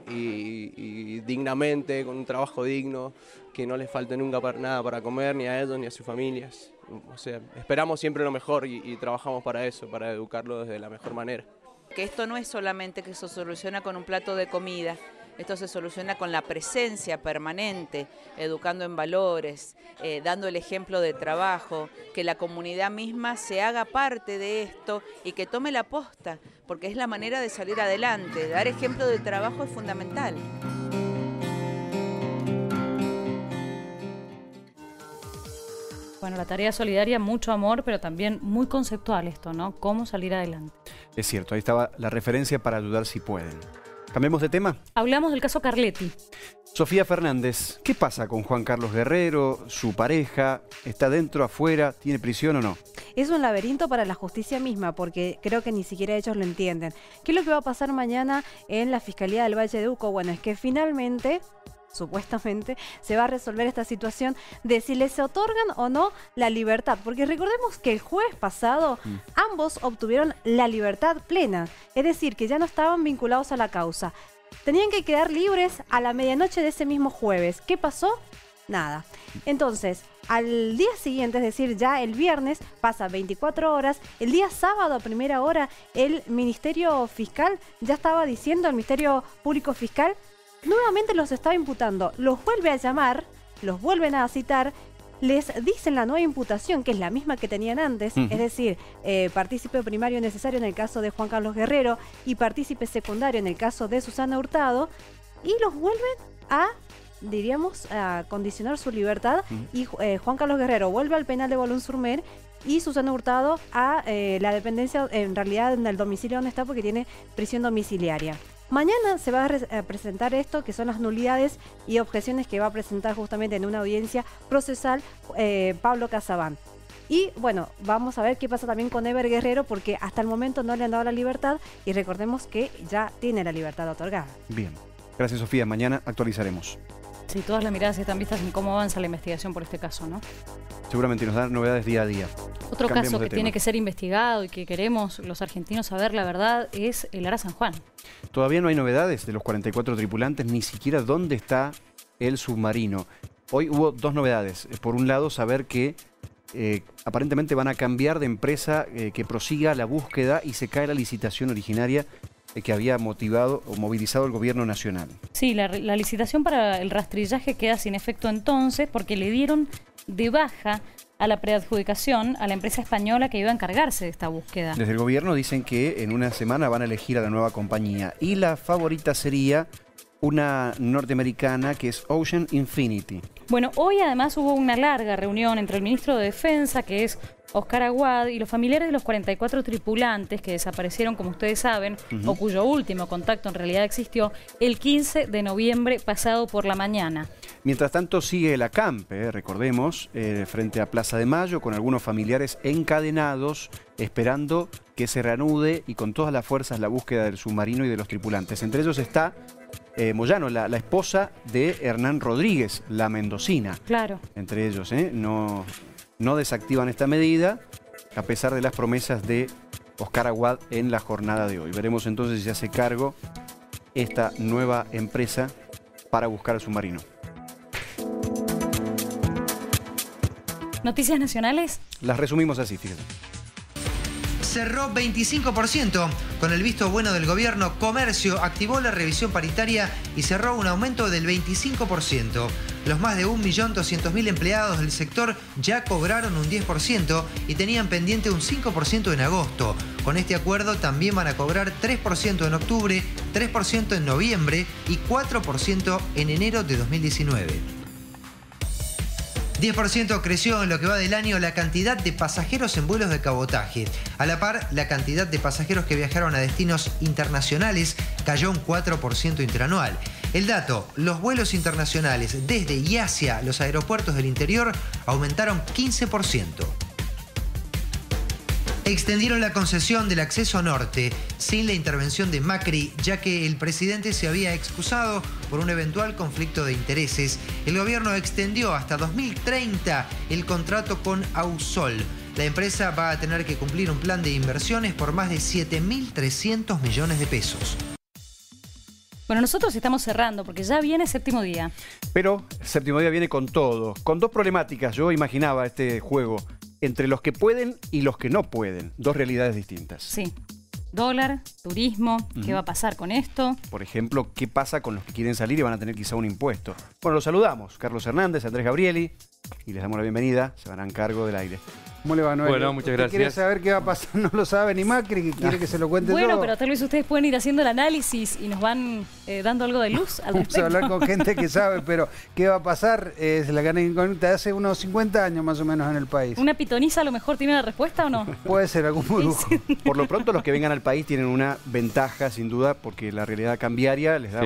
y dignamente, con un trabajo digno, que no les falte nunca nada para comer, ni a ellos ni a sus familias. O sea, esperamos siempre lo mejor y trabajamos para eso, para educarlo desde la mejor manera. Que esto no es solamente que se soluciona con un plato de comida, esto se soluciona con la presencia permanente, educando en valores, dando el ejemplo de trabajo, que la comunidad misma se haga parte de esto y que tome la posta, porque es la manera de salir adelante. Dar ejemplo de trabajo es fundamental. Bueno, la tarea solidaria, mucho amor, pero también muy conceptual esto, ¿no? Cómo salir adelante. Es cierto, ahí estaba la referencia para ayudar si pueden. ¿Cambiemos de tema? Hablamos del caso Carletti. Sofía Fernández, ¿qué pasa con Juan Carlos Guerrero, su pareja? ¿Está dentro, afuera? ¿Tiene prisión o no? Es un laberinto para la justicia misma, porque creo que ni siquiera ellos lo entienden. ¿Qué es lo que va a pasar mañana en la Fiscalía del Valle de Uco? Bueno, es que finalmente, supuestamente, se va a resolver esta situación de si les otorgan o no la libertad. Porque recordemos que el jueves pasado ambos obtuvieron la libertad plena. Es decir, que ya no estaban vinculados a la causa. Tenían que quedar libres a la medianoche de ese mismo jueves. ¿Qué pasó? Nada. Entonces, al día siguiente, es decir, ya el viernes, pasa 24 horas. El día sábado a primera hora, el Ministerio Fiscal ya estaba diciendo, el Ministerio Público Fiscal, nuevamente los estaba imputando. Los vuelve a llamar, los vuelven a citar, les dicen la nueva imputación, que es la misma que tenían antes, es decir, partícipe primario necesario en el caso de Juan Carlos Guerrero y partícipe secundario en el caso de Susana Hurtado, y los vuelven a, diríamos, a condicionar su libertad, y Juan Carlos Guerrero vuelve al penal de Boulogne-sur-Mer y Susana Hurtado a la dependencia, en realidad en el domicilio donde está, porque tiene prisión domiciliaria. Mañana se va a presentar esto, que son las nulidades y objeciones que va a presentar justamente en una audiencia procesal Pablo Casabán. Y bueno, vamos a ver qué pasa también con Eber Guerrero, porque hasta el momento no le han dado la libertad y recordemos que ya tiene la libertad otorgada. Bien, gracias Sofía, mañana actualizaremos. Sí, todas las miradas están vistas en cómo avanza la investigación por este caso, ¿no? Seguramente nos dan novedades día a día. Otro Cambiemos caso de que tema. tiene que ser investigado y que queremos los argentinos saber la verdad es el Ara San Juan. Todavía no hay novedades de los 44 tripulantes, ni siquiera dónde está el submarino. Hoy hubo dos novedades. Por un lado, saber que aparentemente van a cambiar de empresa que prosiga la búsqueda y se cae la licitación originaria que había motivado o movilizado el gobierno nacional. Sí, la licitación para el rastrillaje queda sin efecto entonces porque le dieron de baja a la preadjudicación a la empresa española que iba a encargarse de esta búsqueda. Desde el gobierno dicen que en una semana van a elegir a la nueva compañía y la favorita sería una norteamericana que es Ocean Infinity. Bueno, hoy además hubo una larga reunión entre el ministro de Defensa, que es Oscar Aguad, y los familiares de los 44 tripulantes que desaparecieron, como ustedes saben, o cuyo último contacto en realidad existió el 15 de noviembre pasado por la mañana. Mientras tanto sigue el acampe, recordemos, frente a Plaza de Mayo, con algunos familiares encadenados, esperando que se reanude y con todas las fuerzas la búsqueda del submarino y de los tripulantes. Entre ellos está Moyano, la esposa de Hernán Rodríguez, la mendocina. Claro. Entre ellos, no desactivan esta medida, a pesar de las promesas de Oscar Aguad en la jornada de hoy. Veremos entonces si se hace cargo esta nueva empresa para buscar al submarino. ¿Noticias nacionales? Las resumimos así, fíjate. Cerró 25%. Con el visto bueno del gobierno, Comercio activó la revisión paritaria y cerró un aumento del 25%. Los más de 1.200.000 empleados del sector ya cobraron un 10% y tenían pendiente un 5% en agosto. Con este acuerdo también van a cobrar 3% en octubre, 3% en noviembre y 4% en enero de 2019. 10% creció en lo que va del año la cantidad de pasajeros en vuelos de cabotaje. A la par, la cantidad de pasajeros que viajaron a destinos internacionales cayó un 4% interanual. El dato, los vuelos internacionales desde y hacia los aeropuertos del interior aumentaron 15%. Extendieron la concesión del acceso norte sin la intervención de Macri, ya que el presidente se había excusado por un eventual conflicto de intereses. El gobierno extendió hasta 2030 el contrato con Ausol. La empresa va a tener que cumplir un plan de inversiones por más de 7.300 millones de pesos. Bueno, nosotros estamos cerrando porque ya viene séptimo día. Pero el séptimo día viene con todo, con dos problemáticas. Yo imaginaba este juego entre los que pueden y los que no pueden. Dos realidades distintas. Sí. Dólar, turismo, ¿qué va a pasar con esto? Por ejemplo, ¿qué pasa con los que quieren salir y van a tener quizá un impuesto? Bueno, los saludamos. Carlos Hernández, Andrés Gabrieli, y les damos la bienvenida. Se van a cargo del aire. ¿Cómo le va, Noel? Bueno, muchas gracias. ¿Quiere saber qué va a pasar? No lo sabe ni Macri, que quiere que se lo cuente yo. Bueno, pero tal vez ustedes pueden ir haciendo el análisis y nos van dando algo de luz al Vamos respecto. a hablar con gente que sabe, pero ¿qué va a pasar? Es la gran incógnita de hace unos 50 años más o menos en el país. ¿Una pitoniza a lo mejor tiene la respuesta o no? Puede ser algún brujo. Por lo pronto, los que vengan al país tienen una ventaja, sin duda, porque la realidad cambiaria les da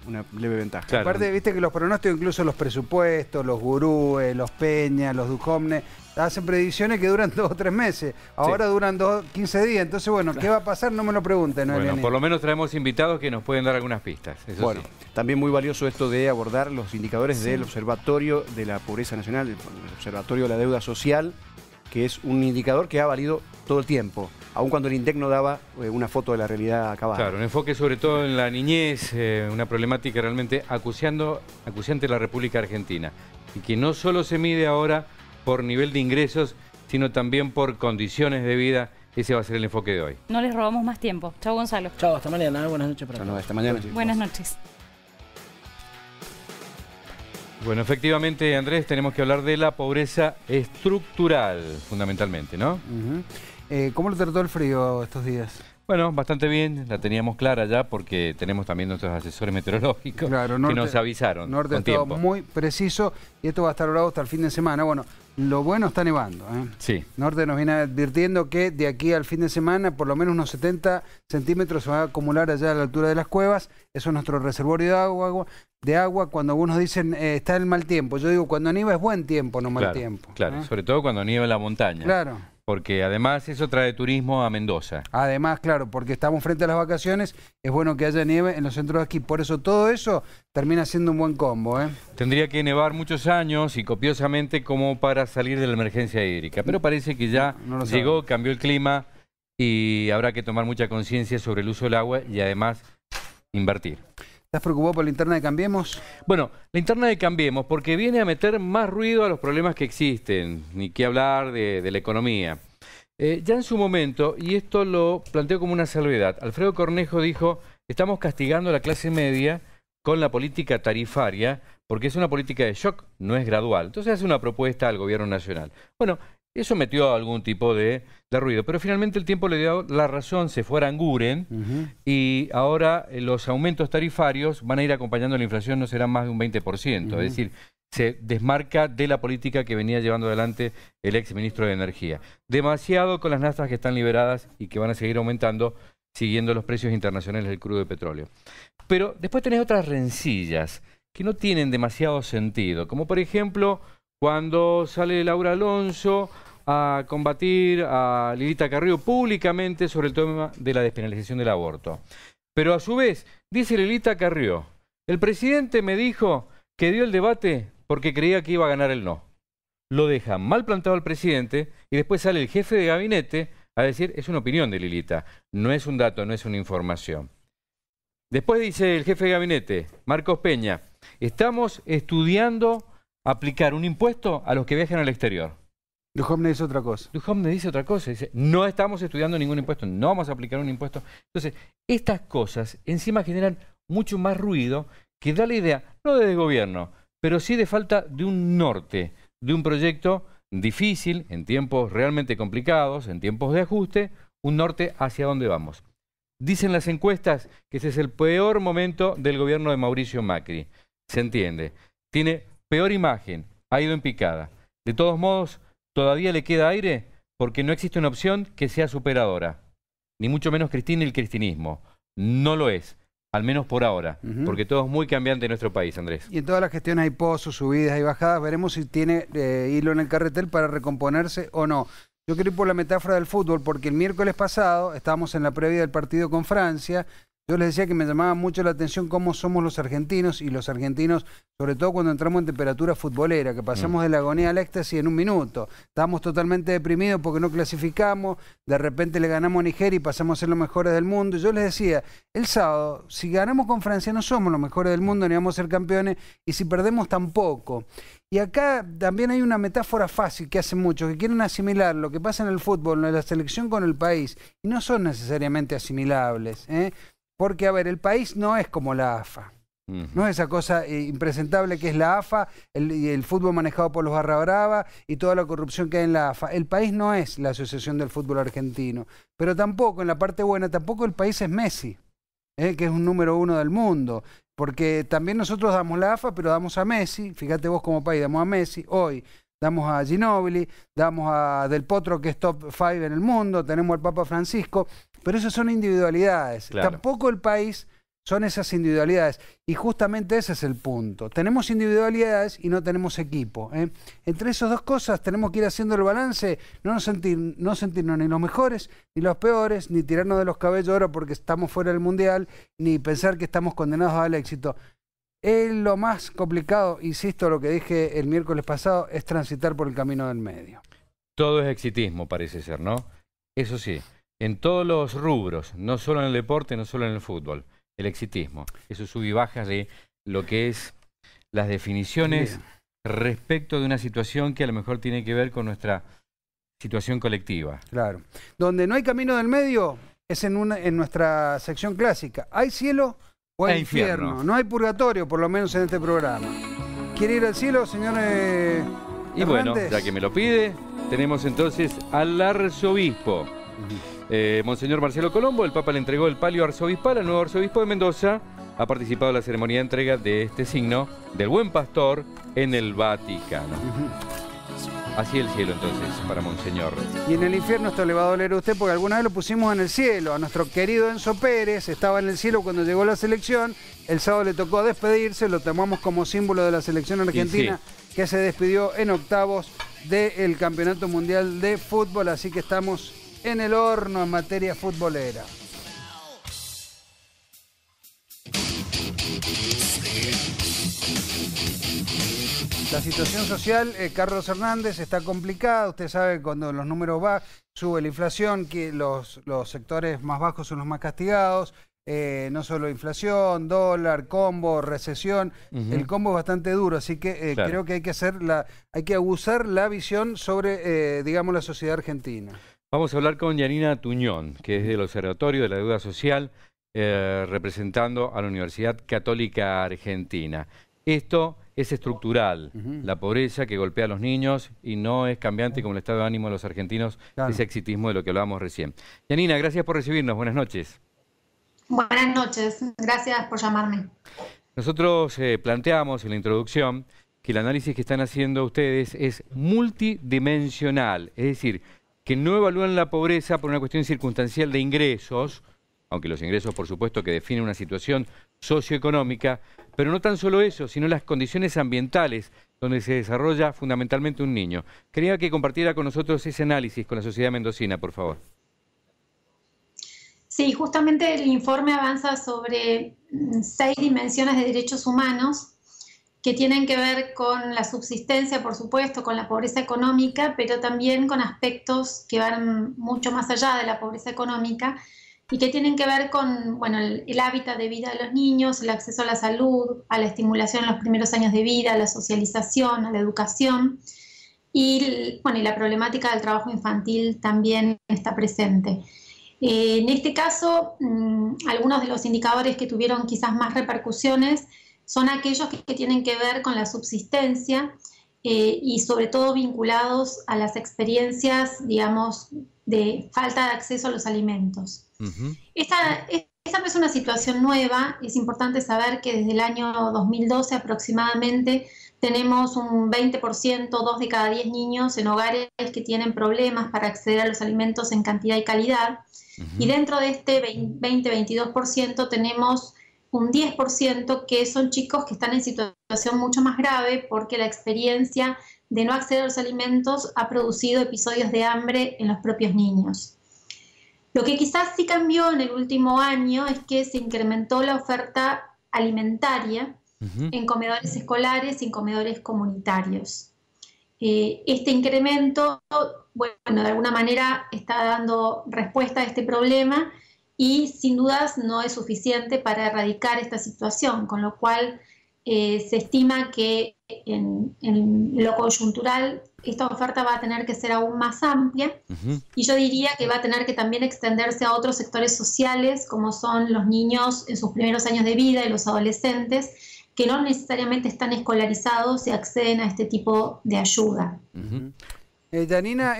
una leve ventaja. Claro. Aparte, viste que los pronósticos, incluso los presupuestos, los gurúes, los Peñas, los Ducomne, hacen predicciones que duran 2 o 3 meses. Ahora duran 15 días. Entonces, bueno, ¿qué va a pasar? No me lo pregunten. Bueno, Eliani. por lo menos traemos invitados que nos pueden dar algunas pistas. Eso Bueno, sí. también muy valioso esto de abordar los indicadores del Observatorio de la Pobreza Nacional, el Observatorio de la Deuda Social, que es un indicador que ha valido todo el tiempo, aun cuando el INDEC no daba una foto de la realidad acabada. Claro, un enfoque sobre todo en la niñez, una problemática realmente acuciante en la República Argentina, y que no solo se mide ahora por nivel de ingresos, sino también por condiciones de vida. Ese va a ser el enfoque de hoy. No les robamos más tiempo. Chao, Gonzalo. Chao, hasta mañana. Buenas noches para todos. Bueno, hasta mañana. Buenas noches. Bueno, efectivamente, Andrés, tenemos que hablar de la pobreza estructural, fundamentalmente, ¿no? ¿Cómo lo trató el frío estos días? Bueno, bastante bien, la teníamos clara ya porque tenemos también nuestros asesores meteorológicos Claro, que nos avisaron Norte ha con estado tiempo. muy preciso y esto va a estar bravo hasta el fin de semana. Bueno, lo bueno está nevando. Sí. Norte nos viene advirtiendo que de aquí al fin de semana por lo menos unos 70 centímetros se va a acumular allá a la altura de las cuevas. Eso es nuestro reservorio de agua. Cuando algunos dicen está el mal tiempo, yo digo cuando nieva es buen tiempo, no mal tiempo. Claro, sobre todo cuando nieva en la montaña. Claro. Porque además eso trae turismo a Mendoza. Además, claro, porque estamos frente a las vacaciones, es bueno que haya nieve en los centros de esquí. Por eso todo eso termina siendo un buen combo. Tendría que nevar muchos años y copiosamente como para salir de la emergencia hídrica. Pero parece que ya llegó, cambió el clima y habrá que tomar mucha conciencia sobre el uso del agua y además invertir. ¿Estás preocupado por la interna de Cambiemos? Bueno, la interna de Cambiemos, porque viene a meter más ruido a los problemas que existen, ni qué hablar de la economía. Ya en su momento, y esto lo planteo como una salvedad, Alfredo Cornejo dijo, estamos castigando a la clase media con la política tarifaria, porque es una política de shock, no es gradual. Entonces hace una propuesta al gobierno nacional. Bueno, eso metió algún tipo de ruido, pero finalmente el tiempo le dio la razón, se fue a Aranguren, y ahora los aumentos tarifarios van a ir acompañando la inflación, no serán más de un 20%, es decir, se desmarca de la política que venía llevando adelante el ex ministro de Energía. Demasiado con las naftas que están liberadas y que van a seguir aumentando siguiendo los precios internacionales del crudo de petróleo. Pero después tenés otras rencillas que no tienen demasiado sentido, como por ejemplo cuando sale Laura Alonso a combatir a Lilita Carrió públicamente sobre el tema de la despenalización del aborto. Pero a su vez, dice Lilita Carrió, el presidente me dijo que dio el debate porque creía que iba a ganar el no. Lo deja mal plantado al presidente y después sale el jefe de gabinete a decir, es una opinión de Lilita, no es un dato, no es una información. Después dice el jefe de gabinete, Marcos Peña, estamos estudiando aplicar un impuesto a los que viajan al exterior. Ducomne dice otra cosa. Ducomne dice otra cosa, dice, no estamos estudiando ningún impuesto, no vamos a aplicar un impuesto. Entonces, estas cosas encima generan mucho más ruido que da la idea, no de gobierno, pero sí de falta de un norte, de un proyecto difícil, en tiempos realmente complicados, en tiempos de ajuste, un norte hacia dónde vamos. Dicen las encuestas que ese es el peor momento del gobierno de Mauricio Macri. Se entiende. Tiene peor imagen, ha ido en picada. De todos modos, todavía le queda aire porque no existe una opción que sea superadora. Ni mucho menos Cristina y el cristinismo. No lo es. Al menos por ahora, porque todo es muy cambiante en nuestro país, Andrés. Y en todas las gestiones hay pozos, subidas y bajadas. Veremos si tiene hilo en el carretel para recomponerse o no. Yo quiero ir por la metáfora del fútbol, porque el miércoles pasado estábamos en la previa del partido con Francia. Yo les decía que me llamaba mucho la atención cómo somos los argentinos, y los argentinos, sobre todo cuando entramos en temperatura futbolera, que pasamos de la agonía al éxtasis en un minuto. Estábamos totalmente deprimidos porque no clasificamos, de repente le ganamos a Nigeria y pasamos a ser los mejores del mundo. Y yo les decía, el sábado, si ganamos con Francia no somos los mejores del mundo, ni vamos a ser campeones, y si perdemos tampoco. Y acá también hay una metáfora fácil que hacen muchos, que quieren asimilar lo que pasa en el fútbol, en la selección con el país, y no son necesariamente asimilables, ¿eh? Porque, a ver, el país no es como la AFA. No es esa cosa impresentable que es la AFA, el fútbol manejado por los barra brava y toda la corrupción que hay en la AFA. El país no es la Asociación del Fútbol Argentino. Pero tampoco, en la parte buena, tampoco el país es Messi, que es un número 1 del mundo. Porque también nosotros damos la AFA, pero damos a Messi. Fíjate vos como país, damos a Messi. Hoy damos a Ginóbili, damos a Del Potro, que es top 5 en el mundo, tenemos al Papa Francisco. Pero esas son individualidades. Claro. Tampoco el país son esas individualidades. Y justamente ese es el punto. Tenemos individualidades y no tenemos equipo, ¿eh? Entre esas dos cosas tenemos que ir haciendo el balance, no sentirnos ni los mejores ni los peores, ni tirarnos de los cabellos ahora porque estamos fuera del Mundial, ni pensar que estamos condenados al éxito. Lo más complicado, insisto, lo que dije el miércoles pasado, es transitar por el camino del medio. Todo es exitismo, parece ser, ¿no? Eso sí. En todos los rubros, no solo en el deporte, no solo en el fútbol, el exitismo, eso sube y baja de lo que es las definiciones respecto de una situación que a lo mejor tiene que ver con nuestra situación colectiva. Claro. Donde no hay camino del medio es en nuestra sección clásica. ¿Hay cielo o hay infierno? No hay purgatorio, por lo menos en este programa. ¿Quiere ir al cielo, señor Y bueno, ya que me lo pide, tenemos entonces al arzobispo. Monseñor Marcelo Colombo. El Papa le entregó el palio arzobispal al nuevo arzobispo de Mendoza. Ha participado en la ceremonia de entrega de este signo del Buen Pastor en el Vaticano. Así el cielo entonces para Monseñor. Y en el infierno esto le va a doler a usted porque alguna vez lo pusimos en el cielo. A nuestro querido Enzo Pérez estaba en el cielo cuando llegó la selección. El sábado le tocó despedirse, lo tomamos como símbolo de la selección argentina que se despidió en octavos del Campeonato Mundial de Fútbol. Así que estamos en el horno en materia futbolera. La situación social, Carlos Hernández, está complicada. Usted sabe, cuando los números bajan, sube la inflación, que los sectores más bajos son los más castigados. No solo inflación, dólar, combo, recesión. El combo es bastante duro, así que creo que hay que abusar la visión sobre, digamos, la sociedad argentina. Vamos a hablar con Yanina Tuñón, que es del Observatorio de la Deuda Social, representando a la Universidad Católica Argentina. Esto es estructural, la pobreza que golpea a los niños y no es cambiante como el estado de ánimo de los argentinos, ese exitismo de lo que hablábamos recién. Yanina, gracias por recibirnos, buenas noches. Buenas noches, gracias por llamarme. Nosotros planteamos en la introducción que el análisis que están haciendo ustedes es multidimensional, es decir, que no evalúan la pobreza por una cuestión circunstancial de ingresos, aunque los ingresos, por supuesto, que definen una situación socioeconómica, pero no tan solo eso, sino las condiciones ambientales donde se desarrolla fundamentalmente un niño. Quería que compartiera con nosotros ese análisis con la sociedad mendocina, por favor. Sí, justamente el informe avanza sobre 6 dimensiones de derechos humanos que tienen que ver con la subsistencia, por supuesto, con la pobreza económica, pero también con aspectos que van mucho más allá de la pobreza económica y que tienen que ver con, bueno, el hábitat de vida de los niños, el acceso a la salud, a la estimulación en los primeros años de vida, a la socialización, a la educación y, bueno, y la problemática del trabajo infantil también está presente. En este caso, algunos de los indicadores que tuvieron quizás más repercusiones son aquellos que tienen que ver con la subsistencia y sobre todo vinculados a las experiencias, digamos, de falta de acceso a los alimentos. Esta no es una situación nueva, es importante saber que desde el año 2012 aproximadamente tenemos un 20%, 2 de cada 10 niños en hogares que tienen problemas para acceder a los alimentos en cantidad y calidad. Y dentro de este 20-22% tenemos un 10% que son chicos que están en situación mucho más grave porque la experiencia de no acceder a los alimentos ha producido episodios de hambre en los propios niños. Lo que quizás sí cambió en el último año es que se incrementó la oferta alimentaria en comedores escolares y en comedores comunitarios. Este incremento, bueno, de alguna manera está dando respuesta a este problema y sin dudas no es suficiente para erradicar esta situación, con lo cual se estima que en lo coyuntural esta oferta va a tener que ser aún más amplia y yo diría que va a tener que también extenderse a otros sectores sociales como son los niños en sus primeros años de vida y los adolescentes que no necesariamente están escolarizados y acceden a este tipo de ayuda. Janina,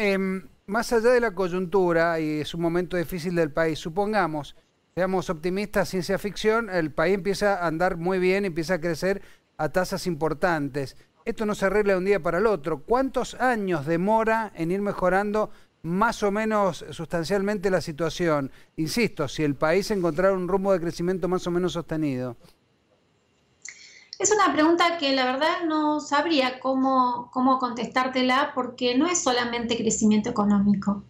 más allá de la coyuntura y es un momento difícil del país, supongamos, seamos optimistas, ciencia ficción, el país empieza a andar muy bien, empieza a crecer a tasas importantes. Esto no se arregla de un día para el otro. ¿Cuántos años demora en ir mejorando más o menos sustancialmente la situación? Insisto, si el país encontrara un rumbo de crecimiento más o menos sostenido. Es una pregunta que la verdad no sabría cómo contestártela porque no es solamente crecimiento económico.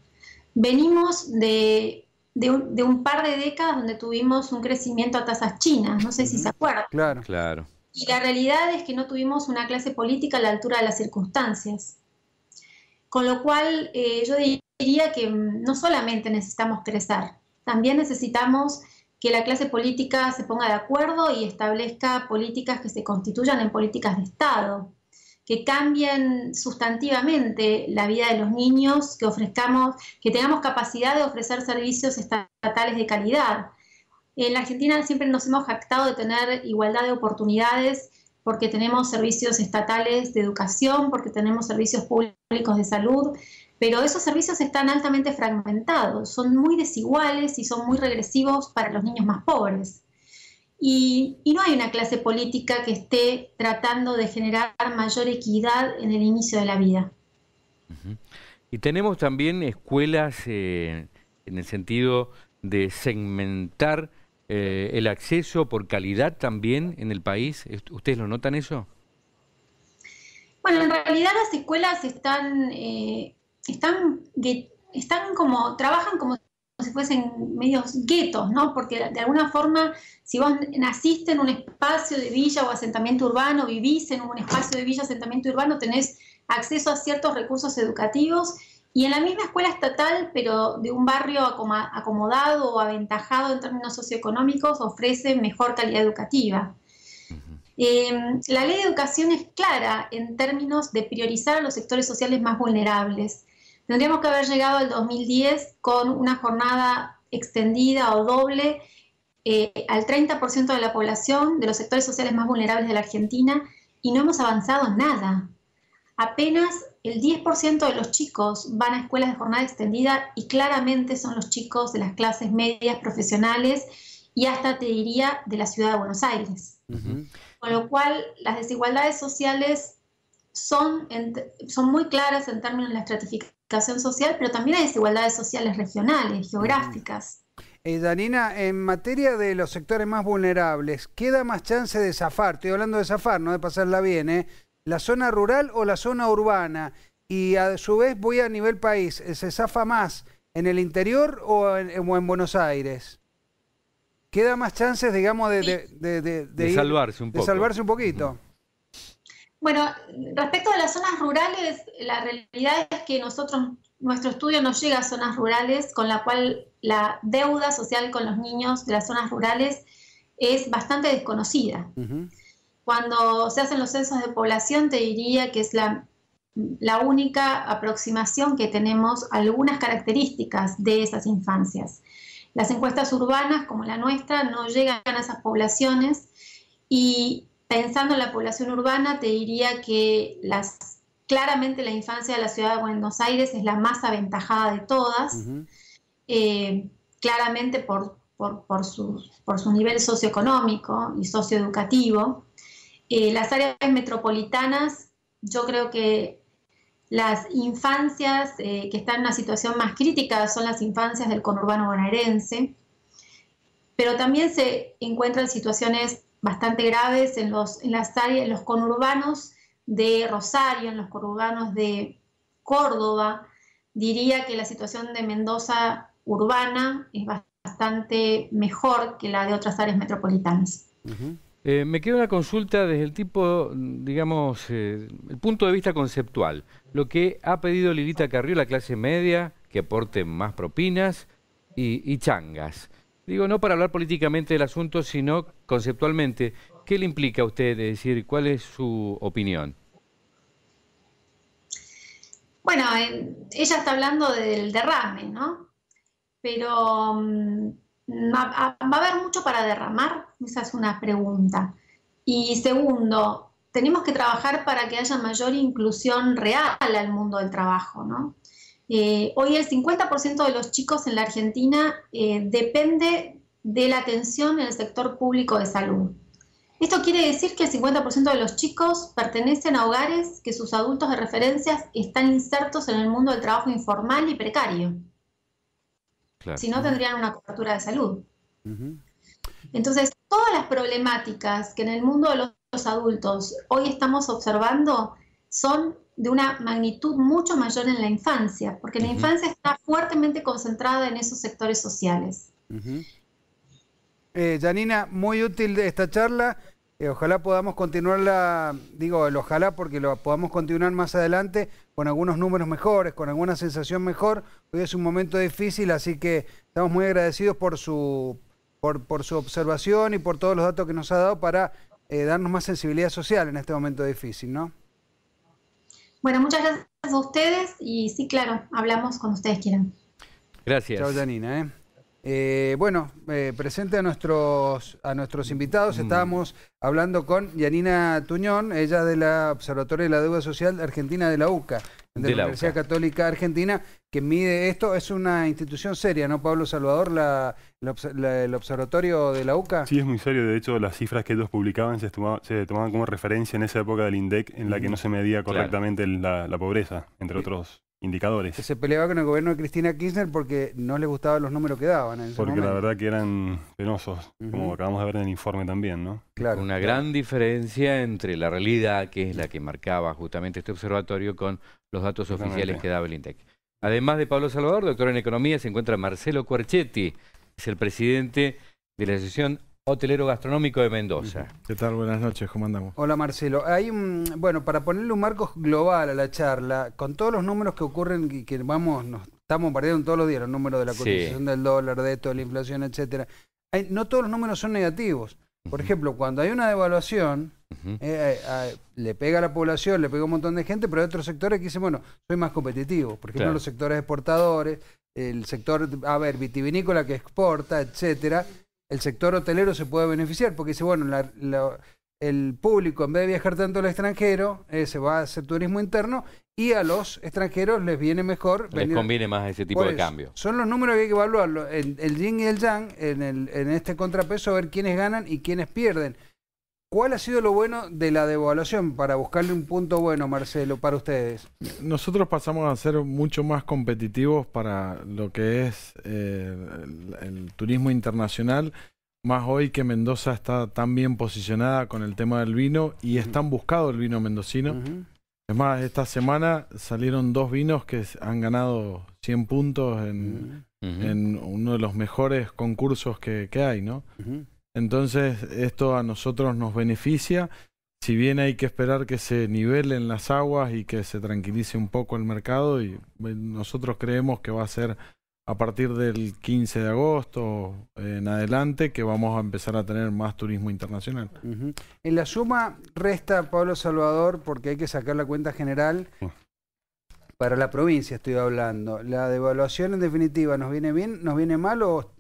Venimos de un par de décadas donde tuvimos un crecimiento a tasas chinas, no sé si se acuerdan. Claro. Claro. Y la realidad es que no tuvimos una clase política a la altura de las circunstancias. Con lo cual yo diría que no solamente necesitamos crecer, también necesitamos que la clase política se ponga de acuerdo y establezca políticas que se constituyan en políticas de Estado, que cambien sustantivamente la vida de los niños, que tengamos capacidad de ofrecer servicios estatales de calidad. En la Argentina siempre nos hemos jactado de tener igualdad de oportunidades porque tenemos servicios estatales de educación, porque tenemos servicios públicos de salud, pero esos servicios están altamente fragmentados, son muy desiguales y son muy regresivos para los niños más pobres. Y no hay una clase política que esté tratando de generar mayor equidad en el inicio de la vida. Y tenemos también escuelas en el sentido de segmentar el acceso por calidad también en el país. ¿Ustedes lo notan eso? Bueno, en realidad las escuelas trabajan como si fuesen medios guetos, ¿no? Porque de alguna forma, si vos naciste en un espacio de villa o asentamiento urbano, vivís en un espacio de villa o asentamiento urbano, tenés acceso a ciertos recursos educativos y en la misma escuela estatal, pero de un barrio acomodado o aventajado en términos socioeconómicos, ofrece mejor calidad educativa. La ley de educación es clara en términos de priorizar a los sectores sociales más vulnerables. Tendríamos que haber llegado al 2010 con una jornada extendida o doble al 30% de la población de los sectores sociales más vulnerables de la Argentina y no hemos avanzado nada. Apenas el 10% de los chicos van a escuelas de jornada extendida y claramente son los chicos de las clases medias profesionales y hasta te diría de la ciudad de Buenos Aires. Con lo cual las desigualdades sociales son muy claras en términos de la estratificación social, pero también hay desigualdades sociales regionales, geográficas. Janina, en materia de los sectores más vulnerables, ¿qué da más chance de zafar? Estoy hablando de zafar, no de pasarla bien, ¿la zona rural o la zona urbana? Y a su vez voy a nivel país, ¿se zafa más en el interior o en Buenos Aires? ¿Queda más chances, digamos, de salvarse un poco? De salvarse un poquito. Bueno, respecto a las zonas rurales, la realidad es que nuestro estudio no llega a zonas rurales, con la cual la deuda social con los niños de las zonas rurales es bastante desconocida. Cuando se hacen los censos de población, te diría que es la única aproximación que tenemos a algunas características de esas infancias. Las encuestas urbanas, como la nuestra, no llegan a esas poblaciones y pensando en la población urbana, te diría que claramente la infancia de la ciudad de Buenos Aires es la más aventajada de todas, claramente por su nivel socioeconómico y socioeducativo. Las áreas metropolitanas, yo creo que las infancias que están en una situación más crítica son las infancias del conurbano bonaerense, pero también se encuentran situaciones bastante graves en los conurbanos de Rosario, en los conurbanos de Córdoba. Diría que la situación de Mendoza urbana es bastante mejor que la de otras áreas metropolitanas. Me queda una consulta desde el tipo, digamos, el punto de vista conceptual. Lo que ha pedido Lilita Carrió, la clase media, que aporte más propinas y changas. Digo, no para hablar políticamente del asunto, sino conceptualmente. ¿Qué le implica a usted? Es decir, ¿cuál es su opinión? Bueno, ella está hablando del derrame, ¿no? Pero ¿va a haber mucho para derramar? Esa es una pregunta. Y segundo, tenemos que trabajar para que haya mayor inclusión real al mundo del trabajo, ¿no? Hoy el 50% de los chicos en la Argentina depende de la atención en el sector público de salud. Esto quiere decir que el 50% de los chicos pertenecen a hogares que sus adultos de referencia están insertos en el mundo del trabajo informal y precario. Claro. Si no, tendrían una cobertura de salud. Entonces, todas las problemáticas que en el mundo de los adultos hoy estamos observando son de una magnitud mucho mayor en la infancia, porque la infancia está fuertemente concentrada en esos sectores sociales. Janina, muy útil esta charla. Ojalá podamos continuarla, digo el ojalá porque lo podamos continuar más adelante con algunos números mejores, con alguna sensación mejor. Hoy es un momento difícil, así que estamos muy agradecidos por su observación y por todos los datos que nos ha dado para darnos más sensibilidad social en este momento difícil, ¿no? Bueno, muchas gracias a ustedes y sí, claro, hablamos cuando ustedes quieran. Gracias. Chao, Janina. Presente a nuestros invitados. Estábamos hablando con Janina Tuñón, ella de la Observatorio de la Deuda Social Argentina de la UCA, de la Universidad Católica Argentina, que mide esto. Es una institución seria, ¿no, Pablo Salvador, el Observatorio de la UCA? Sí, es muy serio. De hecho, las cifras que ellos publicaban se tomaban como referencia en esa época del INDEC, en la que no se medía correctamente la pobreza, entre otros indicadores. Se peleaba con el gobierno de Cristina Kirchner porque no le gustaban los números que daban en ese momento. La verdad que eran penosos, como acabamos de ver en el informe también, ¿no? Claro. Una gran diferencia entre la realidad, que es la que marcaba justamente este observatorio, con los datos oficiales que daba el INDEC. Además de Pablo Salvador, doctor en Economía, se encuentra Marcelo Cuarchetti, es el presidente de la Asociación Hotelero Gastronómico de Mendoza. ¿Qué tal? Buenas noches, ¿cómo andamos? Hola, Marcelo. Hay para ponerle un marco global a la charla, con todos los números que ocurren y que nos estamos perdiendo todos los días, los números de la cotización del dólar, de esto, de la inflación, etcétera. No todos los números son negativos. Por ejemplo, cuando hay una devaluación, le pega a la población, le pega a un montón de gente, pero hay otros sectores que dicen, bueno, soy más competitivo. Por ejemplo, los sectores exportadores, el sector, vitivinícola que exporta, etcétera. El sector hotelero se puede beneficiar porque dice, bueno, el público en vez de viajar tanto al extranjero, se va a hacer turismo interno y a los extranjeros les viene mejor. Les conviene más ese tipo de cambio. Son los números que hay que evaluarlo, el yin y el yang, en este contrapeso, a ver quiénes ganan y quiénes pierden. ¿Cuál ha sido lo bueno de la devaluación para buscarle un punto bueno, Marcelo, para ustedes? Nosotros pasamos a ser mucho más competitivos para lo que es el turismo internacional, más hoy que Mendoza está tan bien posicionada con el tema del vino y es tan buscado el vino mendocino. Es más, esta semana salieron 2 vinos que han ganado 100 puntos en uno de los mejores concursos que hay, ¿no? Entonces, esto a nosotros nos beneficia. Si bien hay que esperar que se nivelen las aguas y que se tranquilice un poco el mercado, y nosotros creemos que va a ser a partir del 15 de agosto en adelante que vamos a empezar a tener más turismo internacional. En la suma resta, Pablo Salvador, porque hay que sacar la cuenta general para la provincia, estoy hablando. ¿La devaluación en definitiva nos viene bien, nos viene mal o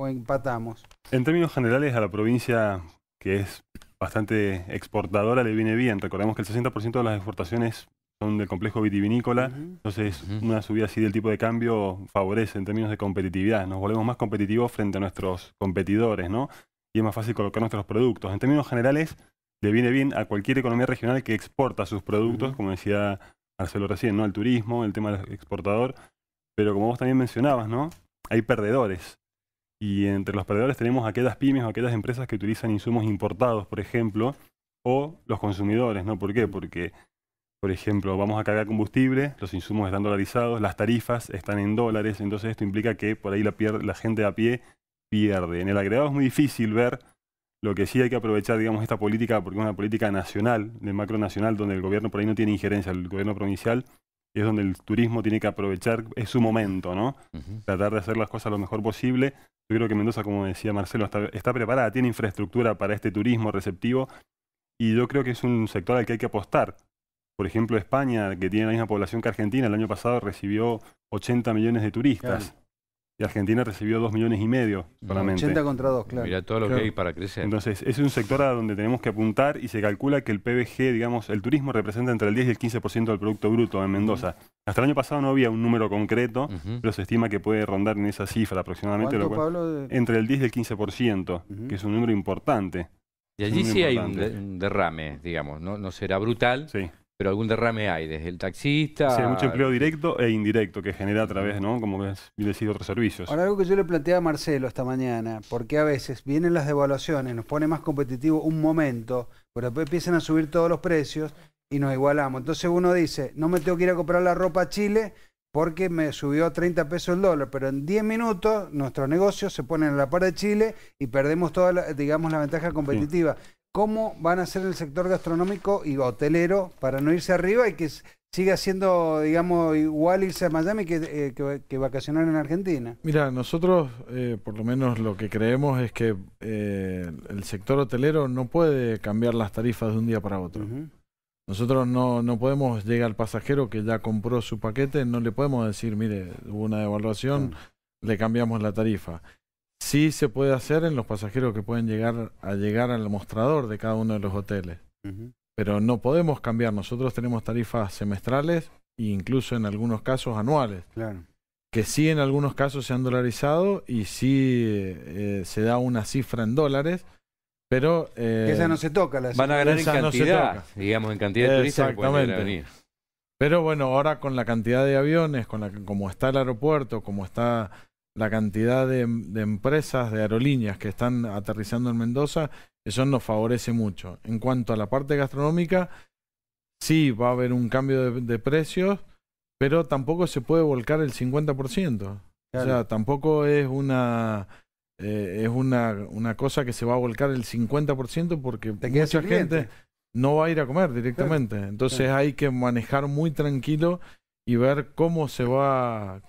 empatamos? En términos generales, a la provincia, que es bastante exportadora, le viene bien. Recordemos que el 60% de las exportaciones son del complejo vitivinícola, entonces una subida así del tipo de cambio favorece en términos de competitividad. Nos volvemos más competitivos frente a nuestros competidores, ¿no? Y es más fácil colocar nuestros productos. En términos generales, le viene bien a cualquier economía regional que exporta sus productos, como decía Marcelo recién, ¿no? El turismo, el tema del exportador, pero como vos también mencionabas, ¿no? Hay perdedores. Y entre los perdedores tenemos aquellas pymes o aquellas empresas que utilizan insumos importados, por ejemplo, o los consumidores, ¿no? ¿Por qué? Porque Por ejemplo, vamos a cargar combustible, los insumos están dolarizados, las tarifas están en dólares, entonces esto implica que por ahí la gente a pie pierde. En el agregado es muy difícil ver. Lo que sí hay que aprovechar, digamos, esta política, porque es una política nacional, de macro nacional, donde el gobierno por ahí no tiene injerencia, el gobierno provincial es donde el turismo tiene que aprovechar, es su momento, ¿no? Tratar de hacer las cosas lo mejor posible. Yo creo que Mendoza, como decía Marcelo, está preparada, tiene infraestructura para este turismo receptivo y yo creo que es un sector al que hay que apostar. Por ejemplo, España, que tiene la misma población que Argentina, el año pasado recibió 80 millones de turistas. Claro. Y Argentina recibió 2,5 millones solamente. 80 contra 2, claro. Mira todo lo que hay para crecer. Entonces, es un sector a donde tenemos que apuntar y se calcula que el PBG, digamos, el turismo representa entre el 10 y el 15% del Producto Bruto en Mendoza. Hasta el año pasado no había un número concreto, pero se estima que puede rondar en esa cifra aproximadamente. ¿Cuánto, Pablo? Entre el 10 y el 15%, que es un número importante. Y allí sí hay un derrame, digamos, no será brutal. Sí. Pero algún derrame hay, desde el taxista... Sí, hay mucho empleo directo e indirecto que genera a través, ¿no? Como es bien decir, otros servicios. Ahora, algo que yo le planteé a Marcelo esta mañana, porque a veces vienen las devaluaciones, nos pone más competitivo un momento, pero después empiezan a subir todos los precios y nos igualamos. Entonces uno dice, no me tengo que ir a comprar la ropa a Chile porque me subió a 30 pesos el dólar, pero en 10 minutos nuestros negocios se ponen a la par de Chile y perdemos toda la, digamos, la ventaja competitiva. Sí. ¿Cómo van a hacer el sector gastronómico y hotelero para no irse arriba y que siga siendo, digamos, igual irse a Miami que vacacionar en Argentina? Mira, nosotros por lo menos lo que creemos es que el sector hotelero no puede cambiar las tarifas de un día para otro. Nosotros no podemos llegar al pasajero que ya compró su paquete, no le podemos decir, mire, hubo una devaluación, le cambiamos la tarifa. Sí se puede hacer en los pasajeros que pueden llegar al mostrador de cada uno de los hoteles. Pero no podemos cambiar. Nosotros tenemos tarifas semestrales e incluso en algunos casos anuales. Claro. Que sí en algunos casos se han dolarizado y sí se da una cifra en dólares, pero... esa no se toca. Van a ganar en cantidad, digamos, en cantidad de turistas que pueden venir. Pero bueno, ahora con la cantidad de aviones, como está el aeropuerto, como está... la cantidad de empresas, de aerolíneas que están aterrizando en Mendoza, eso nos favorece mucho. En cuanto a la parte gastronómica, sí va a haber un cambio de precios, pero tampoco se puede volcar el 50%. Claro. O sea, tampoco es una cosa que se va a volcar el 50% porque mucha gente no va a ir a comer directamente. Claro. Entonces hay que manejar muy tranquilo y ver cómo se va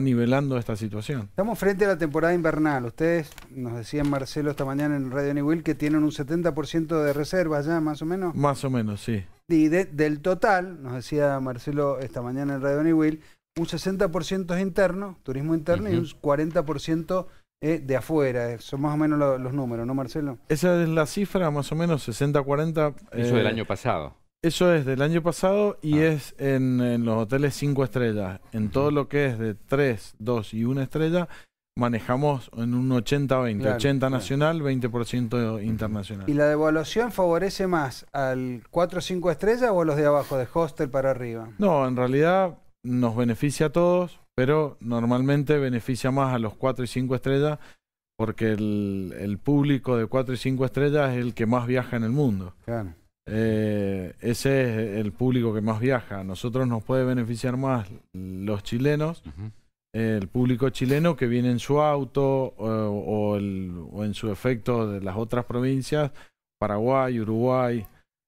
nivelando esta situación. Estamos frente a la temporada invernal. Ustedes nos decían, Marcelo, esta mañana en Radio Niwil que tienen un 70% de reservas ya, más o menos. Más o menos, sí. Y del total, nos decía Marcelo esta mañana en Radio Niwil, un 60% es interno, turismo interno, y un 40% de afuera. Son más o menos los números, ¿no, Marcelo? Esa es la cifra, más o menos, 60-40. Eso del año pasado. Eso es del año pasado y es en los hoteles 5 estrellas. En todo lo que es de 3, 2 y 1 estrella, manejamos en un 80-20. Claro, 80 nacional, 20% internacional. ¿Y la devaluación favorece más al 4 o 5 estrellas o a los de abajo, de hostel para arriba? No, en realidad nos beneficia a todos, pero normalmente beneficia más a los 4 y 5 estrellas porque el público de 4 y 5 estrellas es el que más viaja en el mundo. Claro. Ese es el público que más viaja. A nosotros nos puede beneficiar más los chilenos, el público chileno que viene en su auto o en su efecto de las otras provincias, Paraguay, Uruguay.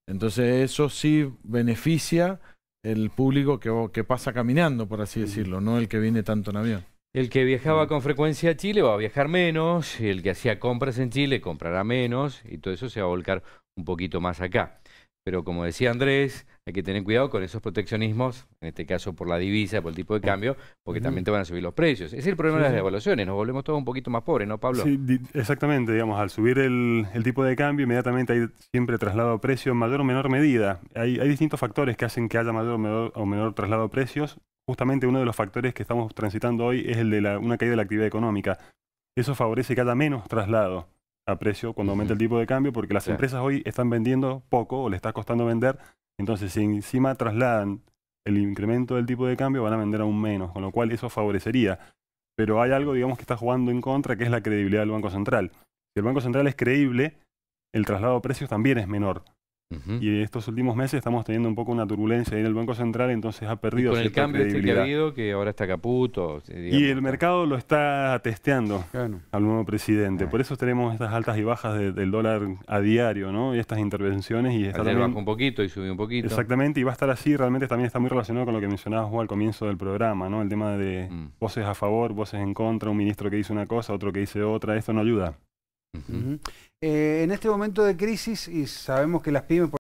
Entonces eso sí beneficia el público que pasa caminando, por así decirlo, no el que viene tanto en avión. El que viajaba con frecuencia a Chile va a viajar menos, y el que hacía compras en Chile comprará menos, y todo eso se va a volcar un poquito más acá. Pero como decía Andrés, hay que tener cuidado con esos proteccionismos, en este caso por la divisa, por el tipo de cambio, porque también te van a subir los precios. Ese es el problema de las devaluaciones, nos volvemos todos un poquito más pobres, ¿no, Pablo? Sí, exactamente, digamos, al subir el tipo de cambio, inmediatamente hay siempre traslado de precio en mayor o menor medida. Hay distintos factores que hacen que haya mayor o menor traslado de precios. Justamente uno de los factores que estamos transitando hoy es el de una caída de la actividad económica. Eso favorece que haya menos traslado a precio cuando aumenta el tipo de cambio, porque las empresas hoy están vendiendo poco o le está costando vender, entonces si encima trasladan el incremento del tipo de cambio van a vender aún menos, con lo cual eso favorecería. Pero hay algo, digamos, que está jugando en contra, que es la credibilidad del Banco Central. Si el Banco Central es creíble, el traslado de precios también es menor. Y estos últimos meses estamos teniendo un poco una turbulencia ahí en el Banco Central, entonces ha perdido con el cierta cambio que ha credibilidad. habido, que ahora está Caputo. Y el mercado lo está testeando al nuevo presidente. Por eso tenemos estas altas y bajas del dólar a diario, ¿no? Y estas intervenciones. Y Ayer bajó un poquito y subió un poquito. Exactamente, y va a estar así. Realmente también está muy relacionado con lo que mencionabas vos al comienzo del programa, ¿no? El tema de voces a favor, voces en contra, un ministro que dice una cosa, otro que dice otra. Esto no ayuda. En este momento de crisis, y sabemos que las pymes...